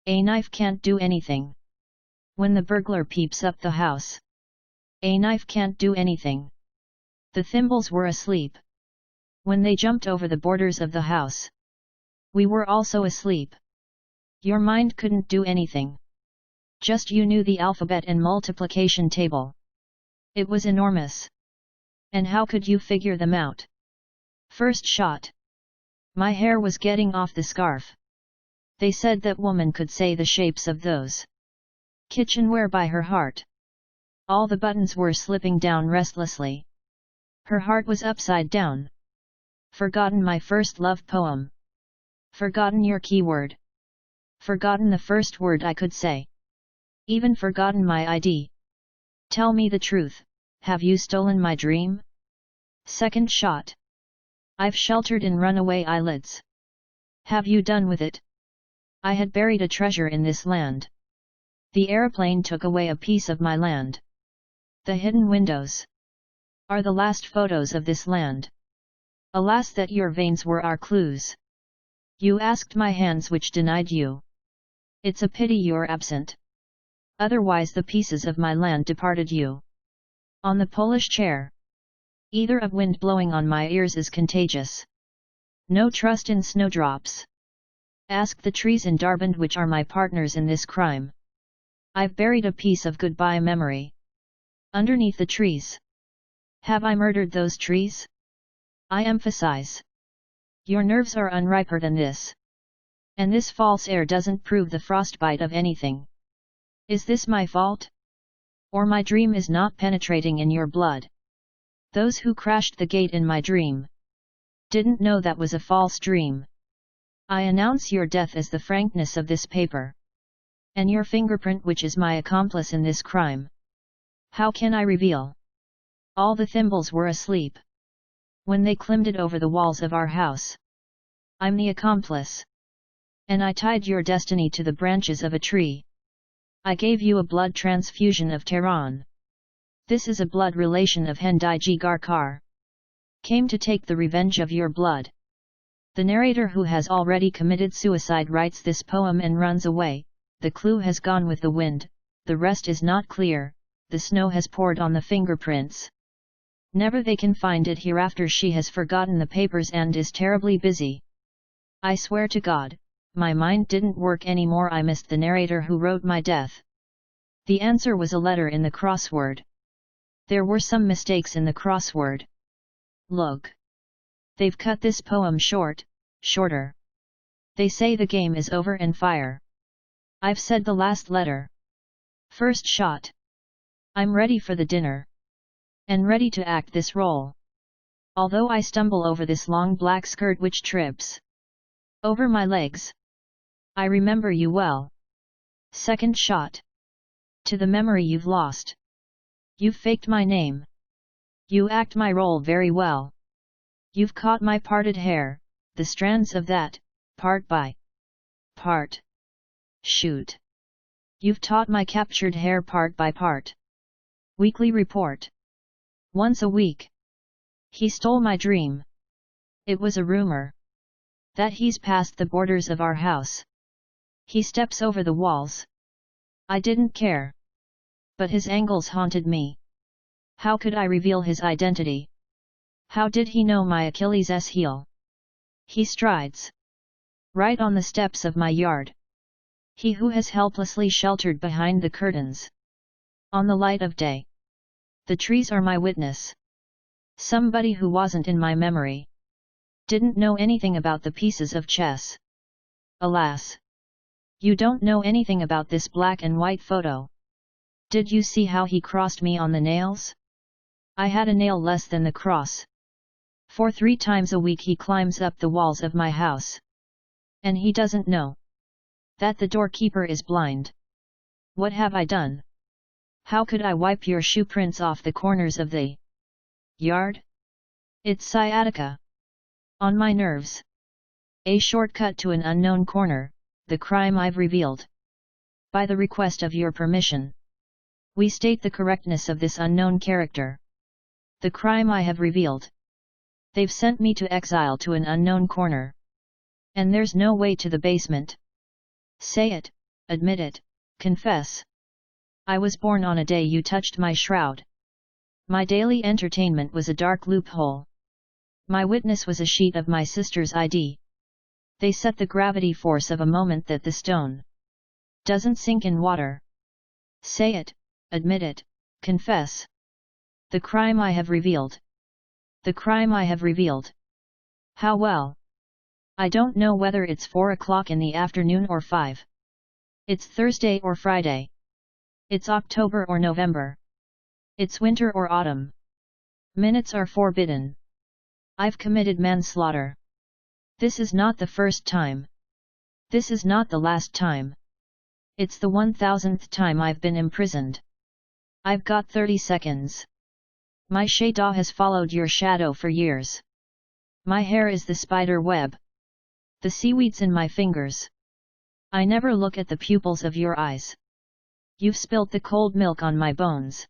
A knife can't do anything. When the burglar peeps up the house, a knife can't do anything. The thimbles were asleep. When they jumped over the borders of the house, we were also asleep. Your mind couldn't do anything. Just you knew the alphabet and multiplication table. It was enormous. And how could you figure them out? First shot. My hair was getting off the scarf. They said that woman could say the shapes of those kitchenware by her heart. All the buttons were slipping down restlessly. Her heart was upside down. Forgotten my first love poem. Forgotten your keyword. Forgotten the first word I could say. Even forgotten my ID. Tell me the truth, have you stolen my dream? Second shot. I've sheltered in runaway eyelids. Have you done with it? I had buried a treasure in this land. The aeroplane took away a piece of my land. The hidden windows are the last photos of this land. Alas that your veins were our clues. You asked my hands which denied you. It's a pity you're absent. Otherwise the pieces of my land departed you. On the Polish chair. Either of wind blowing on my ears is contagious. No trust in snowdrops. Ask the trees in Darband which are my partners in this crime. I've buried a piece of goodbye memory underneath the trees. Have I murdered those trees? I emphasize. Your nerves are unriper than this. And this false air doesn't prove the frostbite of anything. Is this my fault? Or my dream is not penetrating in your blood? Those who crashed the gate in my dream didn't know that was a false dream. I announce your death as the frankness of this paper. And your fingerprint which is my accomplice in this crime. How can I reveal? All the thimbles were asleep. When they climbed over the walls of our house. I'm the accomplice. And I tied your destiny to the branches of a tree. I gave you a blood transfusion of Tehran. This is a blood relation of Hendai Garkar. Came to take the revenge of your blood. The narrator who has already committed suicide writes this poem and runs away. The clue has gone with the wind, the rest is not clear, the snow has poured on the fingerprints. Never they can find it hereafter. She has forgotten the papers and is terribly busy. I swear to God, my mind didn't work anymore. I missed the narrator who wrote my death. The answer was a letter in the crossword. There were some mistakes in the crossword. Look. They've cut this poem shorter. They say the game is over and fire. I've said the last letter. First shot. I'm ready for the dinner. And ready to act this role. Although I stumble over this long black skirt which trips over my legs. I remember you well. Second shot. To the memory you've lost. You've faked my name. You act my role very well. You've caught my parted hair, the strands of that, part by part. Shoot. You've taught my captured hair part by part. Weekly report. Once a week. He stole my dream. It was a rumor. That he's passed the borders of our house. He steps over the walls. I didn't care. But his angles haunted me. How could I reveal his identity? How did he know my Achilles' heel? He strides right on the steps of my yard. He who has helplessly sheltered behind the curtains. On the light of day. The trees are my witness. Somebody who wasn't in my memory. Didn't know anything about the pieces of chess. Alas! You don't know anything about this black and white photo. Did you see how he crossed me on the nails? I had a nail less than the cross. For 3 times a week he climbs up the walls of my house. And he doesn't know that the doorkeeper is blind. What have I done? How could I wipe your shoe prints off the corners of the yard? It's sciatica. On my nerves. A shortcut to an unknown corner, the crime I've revealed. By the request of your permission. We state the correctness of this unknown character. The crime I have revealed. They've sent me to exile to an unknown corner. And there's no way to the basement. Say it, admit it, confess. I was born on a day you touched my shroud. My daily entertainment was a dark loophole. My witness was a sheet of my sister's ID. They set the gravity force of a moment that the stone doesn't sink in water. Say it, admit it, confess. The crime I have revealed. The crime I have revealed. How well? I don't know whether it's 4 o'clock in the afternoon or 5. It's Thursday or Friday. It's October or November. It's winter or autumn. Minutes are forbidden. I've committed manslaughter. This is not the first time. This is not the last time. It's the 1000th time I've been imprisoned. I've got 30 seconds. My shadow has followed your shadow for years. My hair is the spider web. The seaweeds in my fingers. I never look at the pupils of your eyes. You've spilt the cold milk on my bones.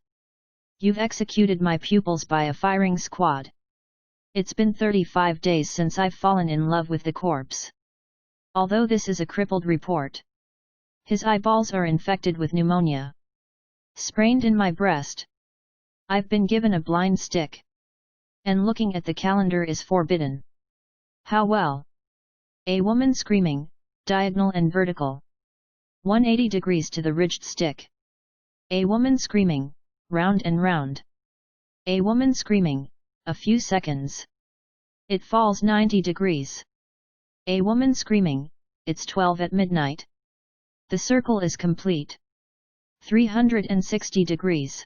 You've executed my pupils by a firing squad. It's been 35 days since I've fallen in love with the corpse. Although this is a crippled report. His eyeballs are infected with pneumonia. Sprained in my breast. I've been given a blind stick. And looking at the calendar is forbidden. How well? A woman screaming, diagonal and vertical. 180 degrees to the ridged stick. A woman screaming, round and round. A woman screaming, a few seconds. It falls 90 degrees. A woman screaming, it's 12 at midnight. The circle is complete. 360 degrees.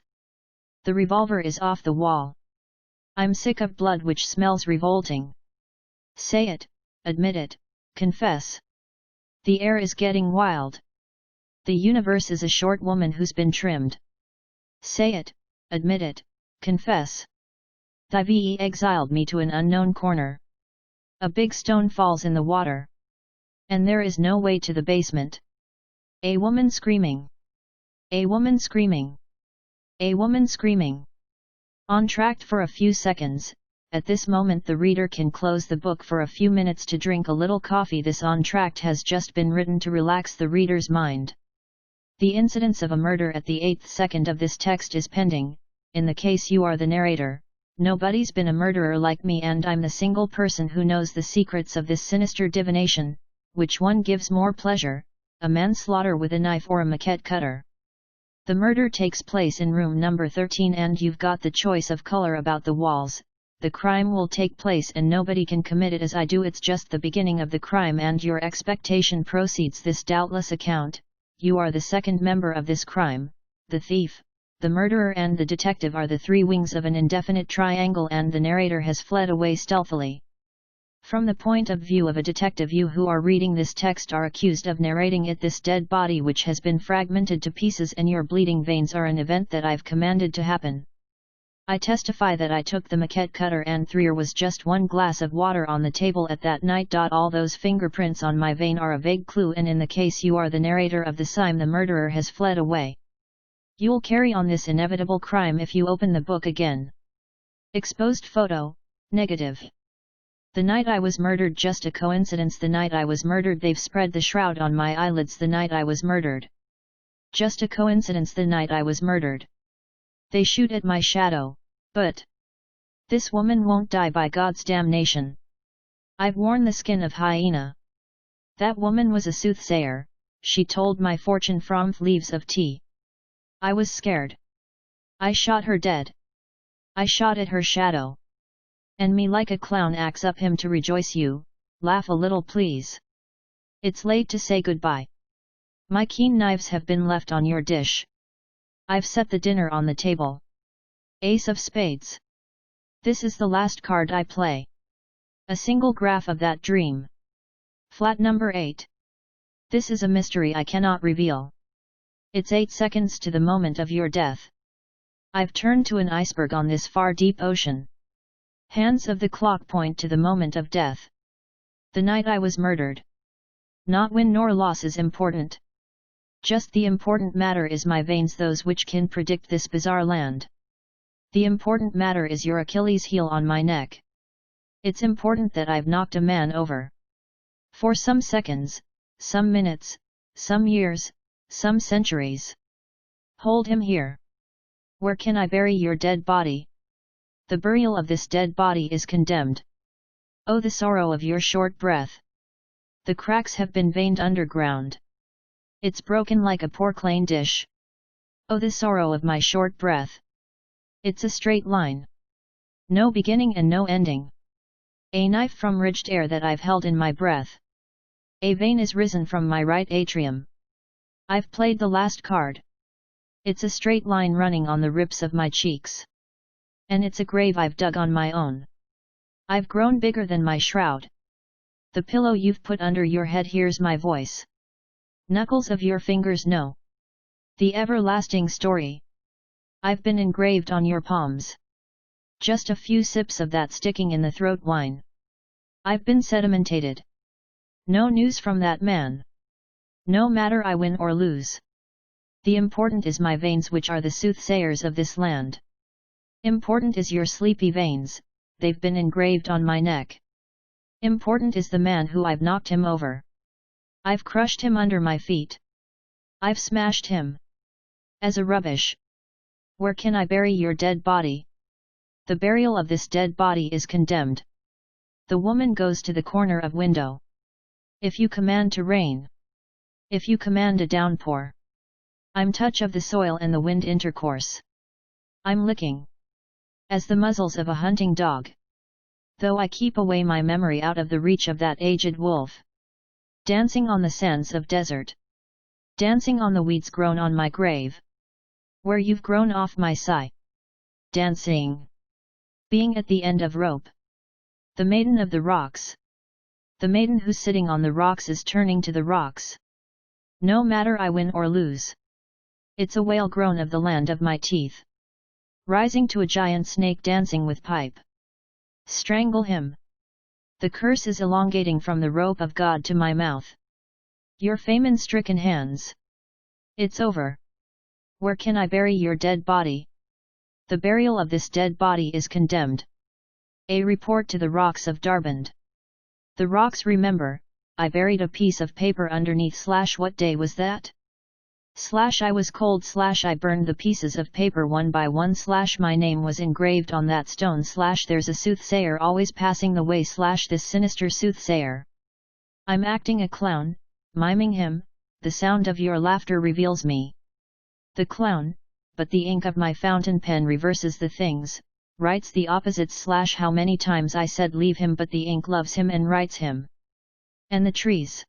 The revolver is off the wall. I'm sick of blood which smells revolting. Say it, admit it, confess. The air is getting wild. The universe is a short woman who's been trimmed. Say it, admit it, confess. Thy VE exiled me to an unknown corner. A big stone falls in the water. And there is no way to the basement. A woman screaming. A woman screaming. A woman screaming. Entr'acte for a few seconds. At this moment the reader can close the book for a few minutes to drink a little coffee. This entr'acte has just been written to relax the reader's mind. The incidence of a murder at the 8th second of this text is pending. In the case you are the narrator, nobody's been a murderer like me, and I'm the single person who knows the secrets of this sinister divination. Which one gives more pleasure, a manslaughter with a knife or a maquette cutter? The murder takes place in room number 13 and you've got the choice of color about the walls. The crime will take place and nobody can commit it as I do. It's just the beginning of the crime and your expectation proceeds. This doubtless account, you are the second member of this crime. The thief, the murderer and the detective are the three wings of an indefinite triangle, and the narrator has fled away stealthily. From the point of view of a detective, you who are reading this text are accused of narrating it. This dead body which has been fragmented to pieces and your bleeding veins are an event that I've commanded to happen. I testify that I took the maquette cutter and there was just one glass of water on the table at that night. All those fingerprints on my vein are a vague clue, and in the case you are the narrator of the crime, the murderer has fled away. You'll carry on this inevitable crime if you open the book again. Exposed photo, negative. The night I was murdered, just a coincidence. The night I was murdered, they've spread the shroud on my eyelids. The night I was murdered. Just a coincidence. The night I was murdered. They shoot at my shadow, but this woman won't die by God's damnation. I've worn the skin of hyena. That woman was a soothsayer, she told my fortune from leaves of tea. I was scared. I shot her dead. I shot at her shadow. And me like a clown acts up him to rejoice you, laugh a little please. It's late to say goodbye. My keen knives have been left on your dish. I've set the dinner on the table. Ace of spades. This is the last card I play. A single graph of that dream. Flat number 8. This is a mystery I cannot reveal. It's 8 seconds to the moment of your death. I've turned to an iceberg on this far deep ocean. Hands of the clock point to the moment of death. The night I was murdered. Not win nor loss is important. Just the important matter is my veins, those which can predict this bizarre land. The important matter is your Achilles heel on my neck. It's important that I've knocked a man over. For some seconds, some minutes, some years, some centuries. Hold him here. Where can I bury your dead body? The burial of this dead body is condemned. Oh, the sorrow of your short breath! The cracks have been veined underground. It's broken like a porcelain dish. Oh, the sorrow of my short breath! It's a straight line. No beginning and no ending. A knife from ridged air that I've held in my breath. A vein is risen from my right atrium. I've played the last card. It's a straight line running on the ribs of my cheeks. And it's a grave I've dug on my own. I've grown bigger than my shroud. The pillow you've put under your head hears my voice. Knuckles of your fingers know the everlasting story. I've been engraved on your palms. Just a few sips of that sticking in the throat wine. I've been sedimentated. No news from that man. No matter I win or lose. The important is my veins, which are the soothsayers of this land. Important is your sleepy veins, they've been engraved on my neck. Important is the man who I've knocked him over. I've crushed him under my feet. I've smashed him. As a rubbish. Where can I bury your dead body? The burial of this dead body is condemned. The woman goes to the corner of window. If you command to rain. If you command a downpour. I'm touch of the soil and the wind intercourse. I'm licking. As the muzzles of a hunting dog. Though I keep away my memory out of the reach of that aged wolf. Dancing on the sands of desert. Dancing on the weeds grown on my grave. Where you've grown off my sigh. Dancing. Being at the end of rope. The maiden of the rocks. The maiden who's sitting on the rocks is turning to the rocks. No matter I win or lose. It's a wail grown of the land of my teeth. Rising to a giant snake dancing with pipe. Strangle him. The curse is elongating from the rope of God to my mouth. Your famine-stricken hands. It's over. Where can I bury your dead body? The burial of this dead body is condemned. A report to the rocks of Darband. The rocks remember, I buried a piece of paper underneath / what day was that? / I was cold / I burned the pieces of paper one by one / my name was engraved on that stone / there's a soothsayer always passing the way / this sinister soothsayer. I'm acting a clown, miming him, the sound of your laughter reveals me. The clown, but the ink of my fountain pen reverses the things, writes the opposites / how many times I said leave him but the ink loves him and writes him. And the trees.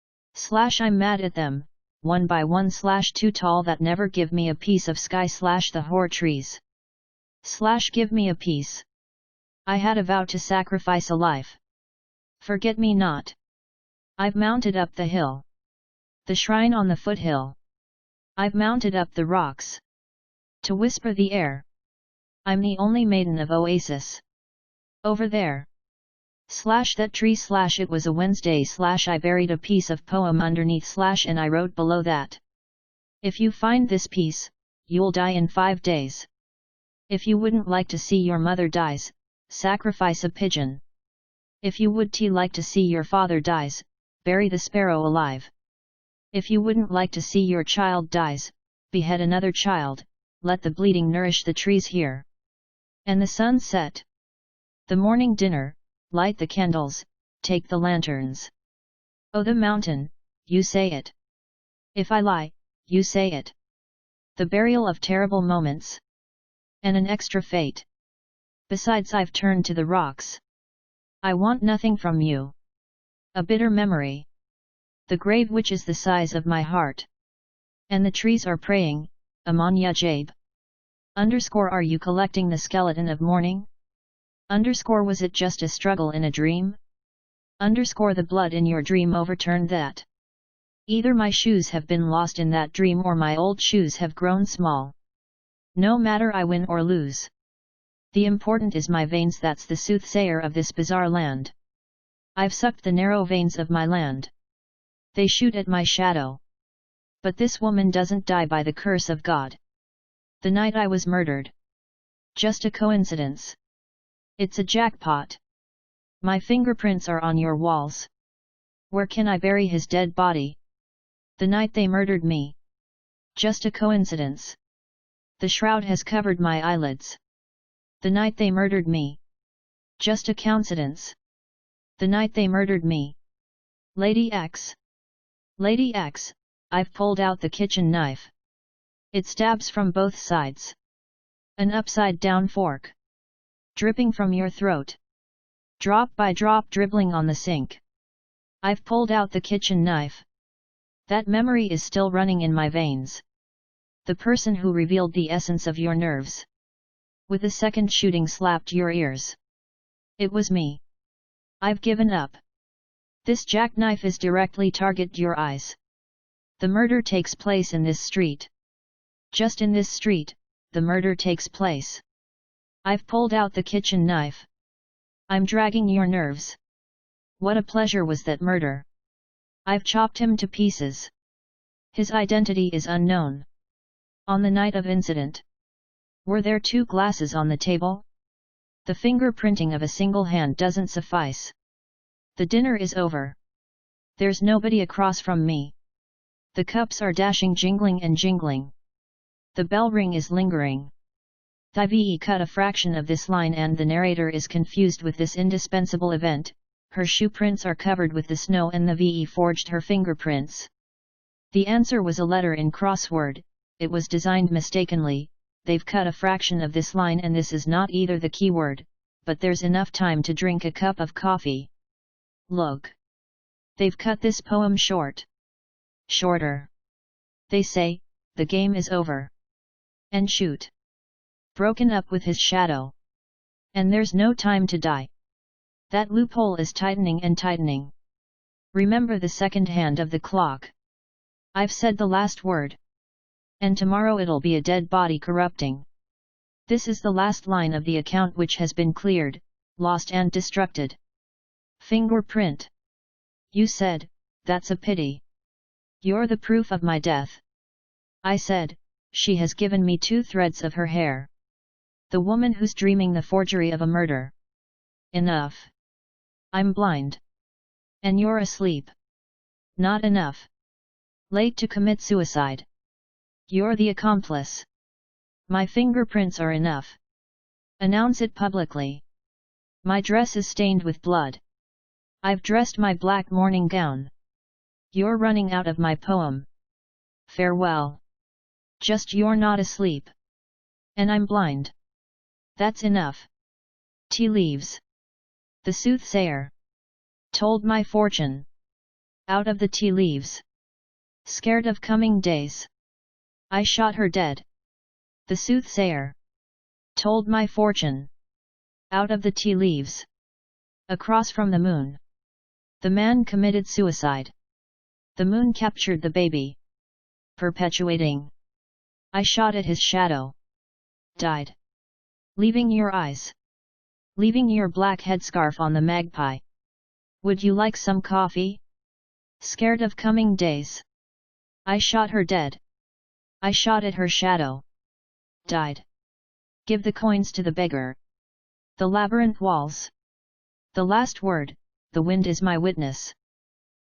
/ I'm mad at them, one by one / too tall that never give me a piece of sky / the whore trees. / give me a piece. I had a vow to sacrifice a life. Forget me not. I've mounted up the hill. The shrine on the foothill. I've mounted up the rocks. To whisper the air. I'm the only maiden of Oasis. Over there. / that tree / it was a Wednesday / I buried a piece of poem underneath / and I wrote below that. If you find this piece, you'll die in 5 days. If you wouldn't like to see your mother dies, sacrifice a pigeon. If you would like to see your father dies, bury the sparrow alive. If you wouldn't like to see your child dies, behead another child, let the bleeding nourish the trees here. And the sun set. The morning dinner, light the candles, take the lanterns. Oh, the mountain, you say it. If I lie, you say it. The burial of terrible moments. And an extra fate. Besides, I've turned to the rocks. I want nothing from you. A bitter memory. The grave which is the size of my heart. And the trees are praying, Aman ya Jabe. Are you collecting the skeleton of mourning? Was it just a struggle in a dream? The blood in your dream overturned that. Either my shoes have been lost in that dream or my old shoes have grown small. No matter I win or lose. The important is my veins, that's the soothsayer of this bizarre land. I've sucked the narrow veins of my land. They shoot at my shadow. But this woman doesn't die by the curse of God. The night I was murdered. Just a coincidence. It's a jackpot. My fingerprints are on your walls. Where can I bury his dead body? The night they murdered me, Just a coincidence. The shroud has covered my eyelids. The night they murdered me. Just a coincidence. The night they murdered me. Lady X. Lady X, I've pulled out the kitchen knife. It stabs from both sides. An upside-down fork. Dripping from your throat. Drop by drop dribbling on the sink. I've pulled out the kitchen knife. That memory is still running in my veins. The person who revealed the essence of your nerves. With a second shooting slapped your ears. It was me. I've given up. This jackknife is directly target your eyes. The murder takes place in this street. Just in this street, the murder takes place. I've pulled out the kitchen knife. I'm dragging your nerves. What a pleasure was that murder. I've chopped him to pieces. His identity is unknown. On the night of incident. Were there 2 glasses on the table? The fingerprinting of a single hand doesn't suffice. The dinner is over. There's nobody across from me. The cups are dashing, jingling and jingling. The bell ring is lingering. The cut a fraction of this line and the narrator is confused with this indispensable event. Her shoe prints are covered with the snow and the VE forged her fingerprints. The answer was a letter in crossword. It was designed mistakenly. They've cut a fraction of this line and this is not either the keyword, but there's enough time to drink a cup of coffee. Look. They've cut this poem short. Shorter. They say, the game is over. And shoot. Broken up with his shadow. And there's no time to die. That loophole is tightening and tightening. Remember the second hand of the clock. I've said the last word. And tomorrow it'll be a dead body corrupting. This is the last line of the account which has been cleared, lost and destructed. Fingerprint. You said, that's a pity. You're the proof of my death. I said, she has given me 2 threads of her hair. The woman who's dreaming the forgery of a murder. Enough. I'm blind. And you're asleep. Not enough. Late to commit suicide. You're the accomplice. My fingerprints are enough. Announce it publicly. My dress is stained with blood. I've dressed my black morning gown. You're running out of my poem. Farewell. Just you're not asleep. And I'm blind. That's enough. Tea leaves. The soothsayer told my fortune. Out of the tea leaves. Scared of coming days. I shot her dead. The soothsayer told my fortune. Out of the tea leaves. Across from the moon. The man committed suicide. The moon captured the baby. Perpetuating. I shot at his shadow. Died. Leaving your eyes. Leaving your black headscarf on the magpie. Would you like some coffee? Scared of coming days. I shot her dead. I shot at her shadow. Died. Give the coins to the beggar. The labyrinth walls. The last word, the wind is my witness.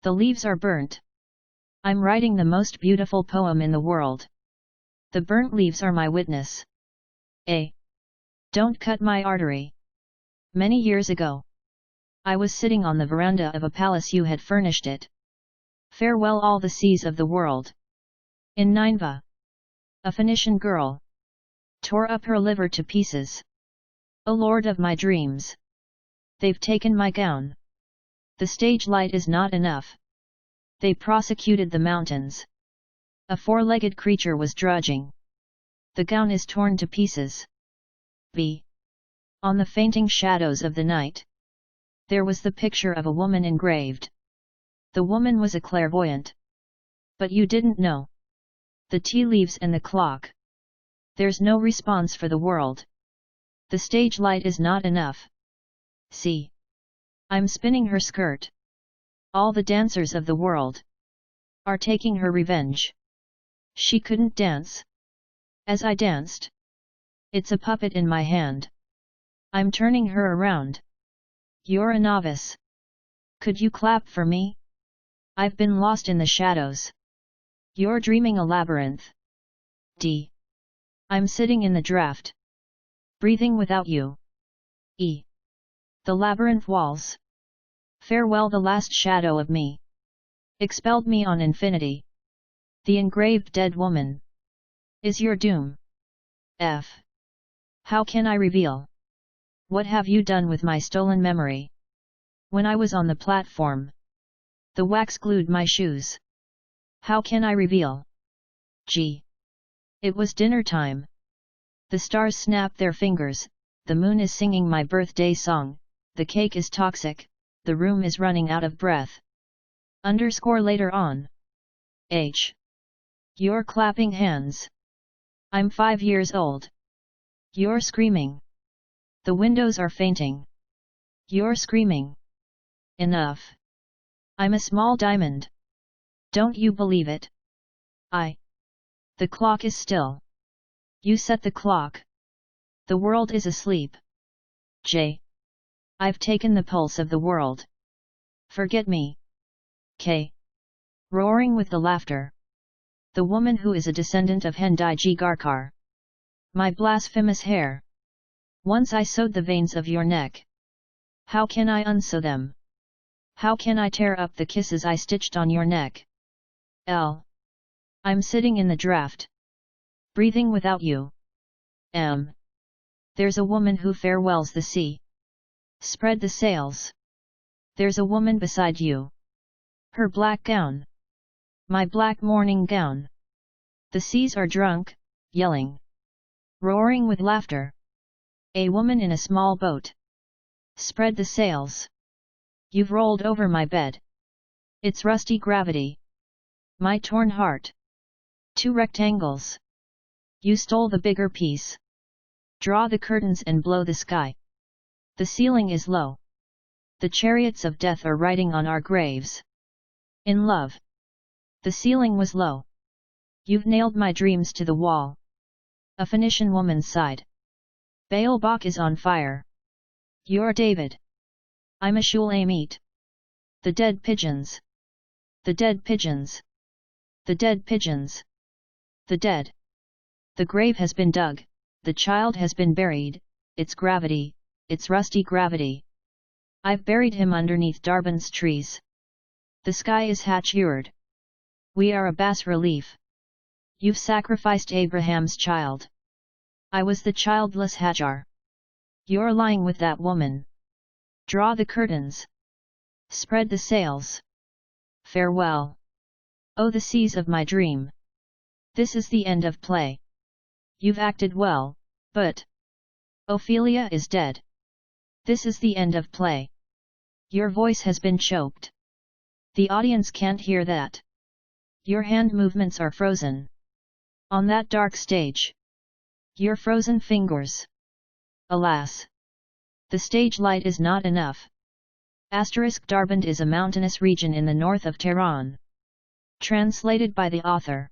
The leaves are burnt. I'm writing the most beautiful poem in the world. The burnt leaves are my witness. Don't cut my artery. Many years ago. I was sitting on the veranda of a palace you had furnished it. Farewell all the seas of the world. In Nineveh. A Phoenician girl. Tore up her liver to pieces. O Lord of my dreams. They've taken my gown. The stage light is not enough. They prosecuted the mountains. A 4-legged creature was drudging. The gown is torn to pieces. On the fainting shadows of the night. There was the picture of a woman engraved. The woman was a clairvoyant. But you didn't know. The tea leaves and the clock. There's no response for the world. The stage light is not enough. See. I'm spinning her skirt. All the dancers of the world are taking her revenge. She couldn't dance. As I danced. It's a puppet in my hand. I'm turning her around. You're a novice. Could you clap for me? I've been lost in the shadows. You're dreaming a labyrinth. D. I'm sitting in the draft. Breathing without you. E. The labyrinth walls. Farewell the last shadow of me. Expelled me on infinity. The engraved dead woman. Is your doom. F. How can I reveal? What have you done with my stolen memory? When I was on the platform. The wax glued my shoes. How can I reveal? G. It was dinner time. The stars snap their fingers, the moon is singing my birthday song, the cake is toxic, the room is running out of breath. Underscore later on. H. You're clapping hands. I'm 5 years old. You're screaming. The windows are fainting. You're screaming. Enough. I'm a small diamond. Don't you believe it? I. The clock is still. You set the clock. The world is asleep. J. I've taken the pulse of the world. Forget me. K. Roaring with the laughter. The woman who is a descendant of Hendai Garkar. My blasphemous hair. Once I sewed the veins of your neck. How can I unsew them? How can I tear up the kisses I stitched on your neck? L. I'm sitting in the draft. Breathing without you. M. There's a woman who farewells the sea. Spread the sails. There's a woman beside you. Her black gown. My black morning gown. The seas are drunk, yelling. Roaring with laughter. A woman in a small boat. Spread the sails. You've rolled over my bed. It's rusty gravity. My torn heart. 2 rectangles. You stole the bigger piece. Draw the curtains and blow the sky. The ceiling is low. The chariots of death are riding on our graves. In love. The ceiling was low. You've nailed my dreams to the wall. A Phoenician woman sighed. Baalbek is on fire. You're David. I'm a Shulamite. The dead pigeons. The dead pigeons. The dead pigeons. The dead. The grave has been dug, the child has been buried, it's gravity, it's rusty gravity. I've buried him underneath Darban's trees. The sky is hatch-hured. We are a bas-relief. You've sacrificed Abraham's child. I was the childless Hajar. You're lying with that woman. Draw the curtains. Spread the sails. Farewell. Oh, the seas of my dream. This is the end of play. You've acted well, but Ophelia is dead. This is the end of play. Your voice has been choked. The audience can't hear that. Your hand movements are frozen. On that dark stage. Your frozen fingers. Alas. The stage light is not enough. Darband is a mountainous region in the north of Tehran. Translated by the author.